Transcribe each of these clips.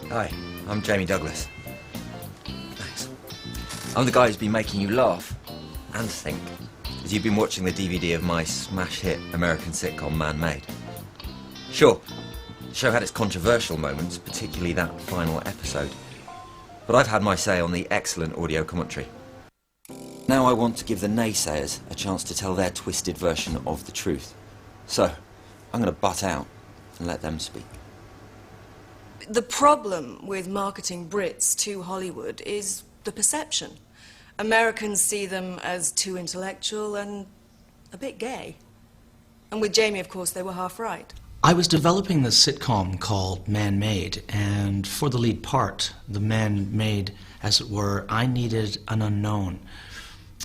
Hi, I'm Jamie Douglas. Thanks. I'm the guy who's been making you laugh and think as you've been watching the DVD of my smash hit American sitcom Maid. Sure, the show had its controversial moments, particularly that final episode, but I've had my say on the excellent audio commentary. Now I want to give the naysayers a chance to tell their twisted version of the truth. So, I'm going to butt out and let them speak. The problem with marketing Brits to Hollywood is the perception. Americans see them as too intellectual and a bit gay. And with Jamie, of course, they were half right. I was developing this sitcom called Maid, and for the lead part, the Maid, as it were, I needed an unknown,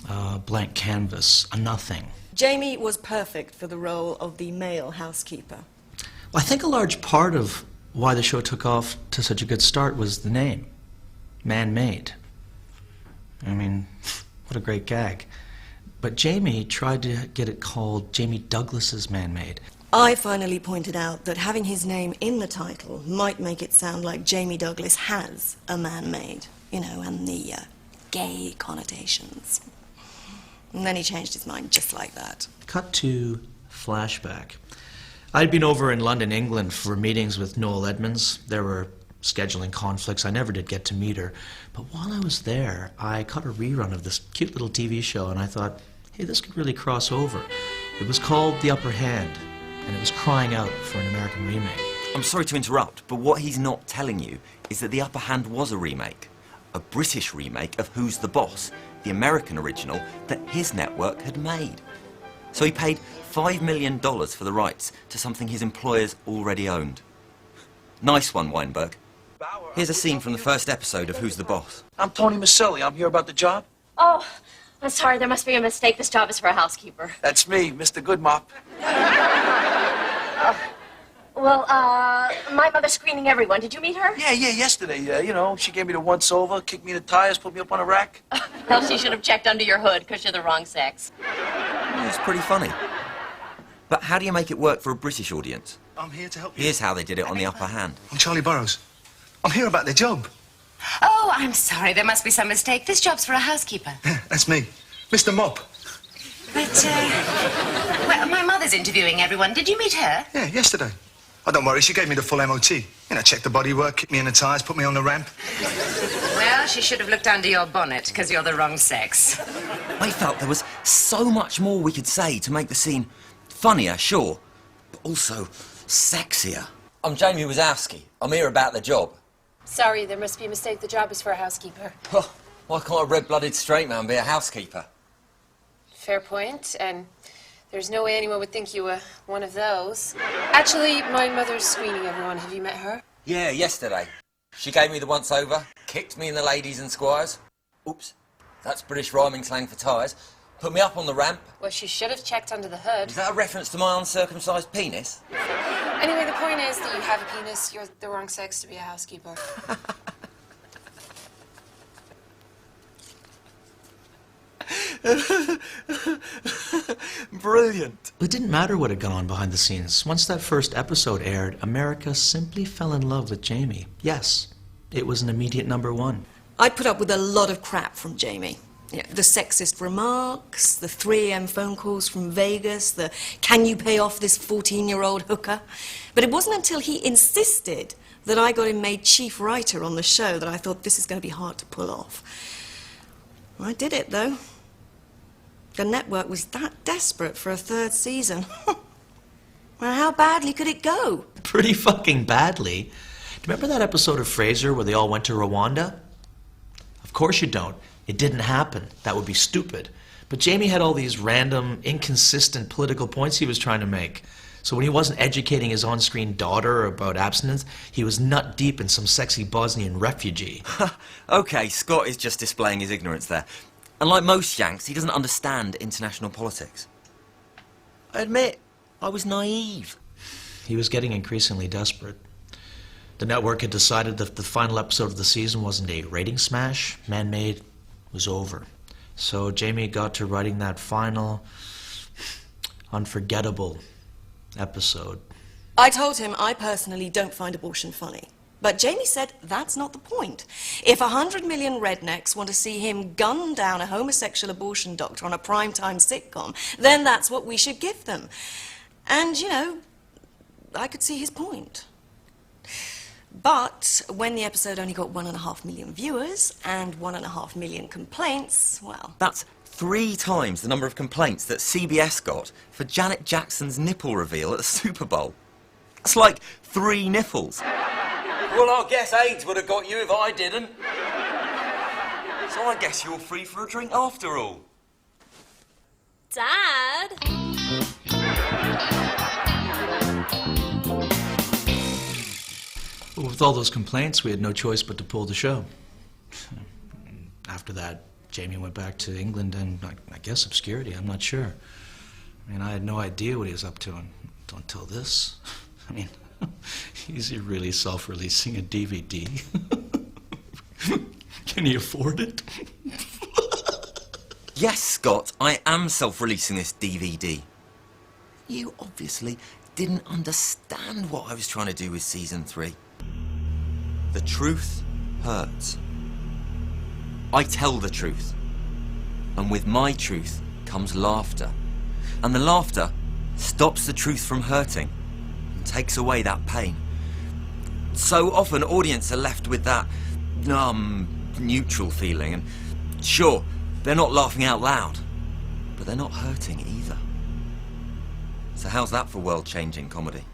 a blank canvas, a nothing. Jamie was perfect for the role of the male housekeeper. Well, I think a large part of why the show took off to such a good start was the name, Maid. I mean, what a great gag. But Jamie tried to get it called Jamie Douglas's Maid. I finally pointed out that having his name in the title might make it sound like Jamie Douglas has a man-made, you know, and the gay connotations. And then he changed his mind just like that. Cut to flashback. I'd been over in London, England for meetings with Noel Edmonds. There were scheduling conflicts. I never did get to meet her. But while I was there, I caught a rerun of this cute little TV show, and I thought, hey, this could really cross over. It was called The Upper Hand, and it was crying out for an American remake. I'm sorry to interrupt, but what he's not telling you is that The Upper Hand was a remake. A British remake of Who's the Boss, the American original that his network had made. So he paid $5 million for the rights to something his employers already owned. Nice one, Weinberg. Here's a scene from the first episode of Who's the Boss. I'm Tony Maselli. I'm here about the job. Oh, I'm sorry. There must be a mistake. This job is for a housekeeper. That's me, Mr. Goodmop. Well, my mother's screening everyone. Did you meet her? Yeah, yesterday. You know, she gave me the once-over, kicked me in the tires, put me up on a rack. Well, she should have checked under your hood because you're the wrong sex. It's pretty funny. But how do you make it work for a British audience? I'm here to help you. Here's how they did it on The Upper Hand. I'm Charlie Burrows. I'm here about the job. Oh, I'm sorry. There must be some mistake. This job's for a housekeeper. Yeah, that's me. Mr. Mop. But, well, my mother's interviewing everyone. Did you meet her? Yeah, yesterday. Oh, don't worry. She gave me the full MOT. You know, checked the bodywork, kicked me in the tires, put me on the ramp. Well, she should have looked under your bonnet, because you're the wrong sex. I felt there was so much more we could say to make the scene funnier, sure, but also sexier. I'm Jamie Wazowski. I'm here about the job. Sorry, there must be a mistake. The job is for a housekeeper. Oh, why can't a red-blooded straight man be a housekeeper? Fair point, and there's no way anyone would think you were one of those. Actually, my mother's screening everyone. Have you met her? Yeah, yesterday. She gave me the once-over, kicked me in the ladies and squires. Oops, that's British rhyming slang for tyres. Put me up on the ramp. Well, she should have checked under the hood. Is that a reference to my uncircumcised penis? Anyway, the point is that you have a penis. You're the wrong sex to be a housekeeper. Brilliant. It didn't matter what had gone on behind the scenes. Once that first episode aired, America simply fell in love with Jamie. Yes, it was an immediate #1. I put up with a lot of crap from Jamie. Yeah, the sexist remarks, the 3 a.m. phone calls from Vegas, the can you pay off this 14-year-old hooker? But it wasn't until he insisted that I got him made chief writer on the show that I thought this is going to be hard to pull off. I did it, though. The network was that desperate for a 3rd season. Well, how badly could it go? Pretty fucking badly. Do you remember that episode of Frasier where they all went to Rwanda? Of course you don't. It didn't happen. That would be stupid. But Jamie had all these random, inconsistent political points he was trying to make. So when he wasn't educating his on-screen daughter about abstinence, he was nut deep in some sexy Bosnian refugee. Okay, Scott is just displaying his ignorance there. And like most Yanks, he doesn't understand international politics. I admit, I was naive. He was getting increasingly desperate. The network had decided that the final episode of the season wasn't a rating smash. Maid was over. So Jamie got to writing that final, unforgettable episode. I told him I personally don't find abortion funny. But Jamie said that's not the point. If 100 million rednecks want to see him gun down a homosexual abortion doctor on a primetime sitcom, then that's what we should give them. And, you know, I could see his point. But when the episode only got 1.5 million viewers and 1.5 million complaints, well... That's 3 times the number of complaints that CBS got for Janet Jackson's nipple reveal at the Super Bowl. That's like 3 nipples. Well, I guess AIDS would have got you if I didn't. So I guess you're free for a drink after all. Dad? Well, with all those complaints, we had no choice but to pull the show. After that, Jamie went back to England and, I guess, obscurity. I'm not sure. I mean, I had no idea what he was up to until this. I mean, is he really self-releasing a DVD? Can he afford it? Yes, Scott, I am self-releasing this DVD. You obviously didn't understand what I was trying to do with season 3. The truth hurts. I tell the truth. And with my truth comes laughter. And the laughter stops the truth from hurting and takes away that pain. So often audiences are left with that neutral feeling, and sure, they're not laughing out loud, but they're not hurting either. So how's that for world-changing comedy?